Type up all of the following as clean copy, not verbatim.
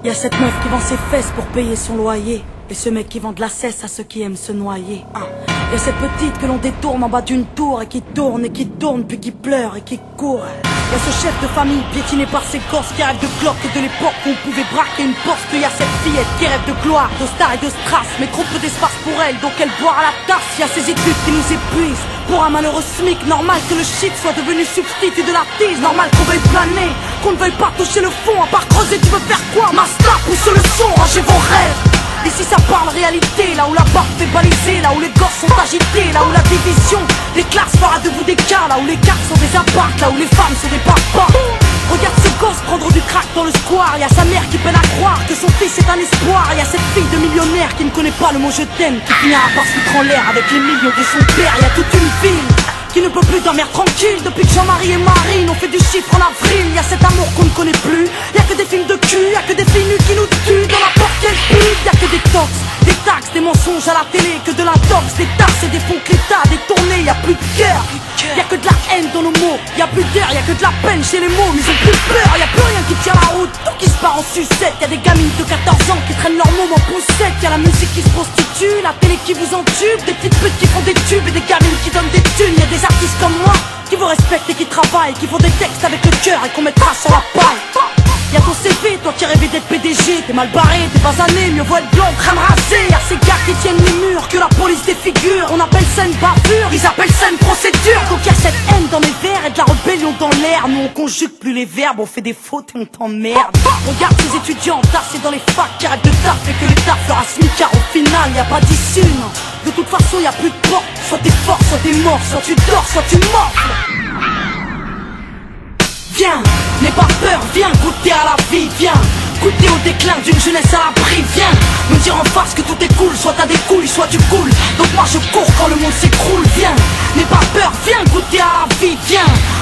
Y'a cette meuf qui vend ses fesses pour payer son loyer, et ce mec qui vend de la cesse à ceux qui aiment se noyer. Y'a cette petite que l'on détourne en bas d'une tour et qui tourne puis qui pleure et qui court. Y'a ce chef de famille piétiné par ses gosses qui rêve de cloque et de l'époque où on pouvait braquer une Porsche. Que y'a cette fillette qui rêve de gloire, de star et de strass, mais trop peu d'espace pour elle, donc elle boit à la tasse. Y'a ces études qui nous épuisent pour un malheureux SMIC. Normal que le shit soit devenu substitut de la tise. Normal qu'on veuille planer, qu'on ne veuille pas toucher le fond. À part creuser, tu veux faire quoi? Master, pousse le son, rangez vos rêves. Ici ça parle réalité, là où la barre fait baliser, là où les gosses sont agités, là où la division des classes fera de vous des cas, là où les cartes sont des apparts, là où les femmes sont des papas. Regarde ce gosse prendre du crack dans le square. Y'a sa mère qui peine à croire que son fils est un espoir. Y'a cette fille de millionnaire qui ne connaît pas le mot je t'aime, qui finira par se foutre en l'air avec les millions de son père. Y'a toute une ville qui ne peut plus dormir tranquille depuis que Jean-Marie et Marine ont fait du chiffre en avril. Y'a cet amour qu'on ne connaît plus, y'a que des films de cul, y'a que des filles nues qui nous tuent dans n'importe quelle pub. Y'a que des tox, des taxes, des mensonges à la télé, que de l'intox, des tasses et des fonds que l'État a détournés. Y'a plus de cœur, y'a que de la haine dans nos mots, y'a plus d'air, y'a que de la peine chez les mots. Mais ils ont plus peur, y'a plus rien qui tient la route, tout qui se part en sucette. Y'a des gamines de 14 ans qui traînent leur môme en poussette. Y'a la musique qui se prostitue, la télé qui vous entube, des petites putes qui font des tubes et des gamines qui donnent des thunes. Y'a des artistes comme moi qui vous respectent et qui travaillent, qui font des textes avec le cœur et qu'on mettra sur la paille. Y'a ton CV, toi qui rêvais d'être PDG, t'es mal barré, t'es basané, mieux vaut être blanc, crème rasée. Y'a ces gars qui tiennent les murs, que la police défigure. On appelle ça une bavure, ils appellent ça une procédure. Donc y'a cette haine dans les vers et de la rébellion dans l'air. Nous on conjugue plus les verbes, on fait des fautes et on t'emmerde. Regarde ces étudiants tassés dans les facs qui arrêtent de taf et que l'État fera smicard. Au final y'a pas d'issue, non. De toute façon y'a plus de porte, soit t'es fort, soit t'es mort, soit tu dors, soit tu morfles. Viens, n'aie pas peur, viens goûter à la vie, viens goûter au déclin d'une jeunesse à l'abri, viens me dire en face que tout est cool, soit t'as des couilles, soit tu coules. Donc moi je cours quand le monde s'écroule, viens, n'aie pas peur, viens goûter à la vie, viens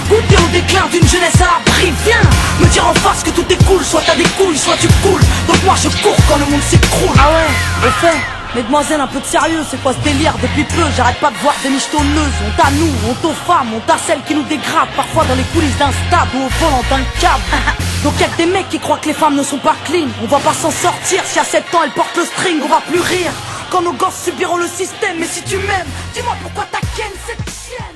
goûter au déclin d'une jeunesse à l'abri, viens me dire en face que tout est cool, soit t'as des couilles, soit tu coules. Donc moi je cours quand le monde s'écroule. Ah ouais, au fait, mesdemoiselles, un peu de sérieux, c'est quoi ce délire? Depuis peu, j'arrête pas de voir des michetonneuses. Honte à nous, honte aux femmes, honte à celles qui nous dégradent, parfois dans les coulisses d'un stade ou au volant d'un câble. Donc y'a que des mecs qui croient que les femmes ne sont pas clean. On va pas s'en sortir, si à 7 ans elles portent le string, on va plus rire quand nos gosses subiront le système. Mais si tu m'aimes, dis-moi pourquoi t'as ken cette chienne.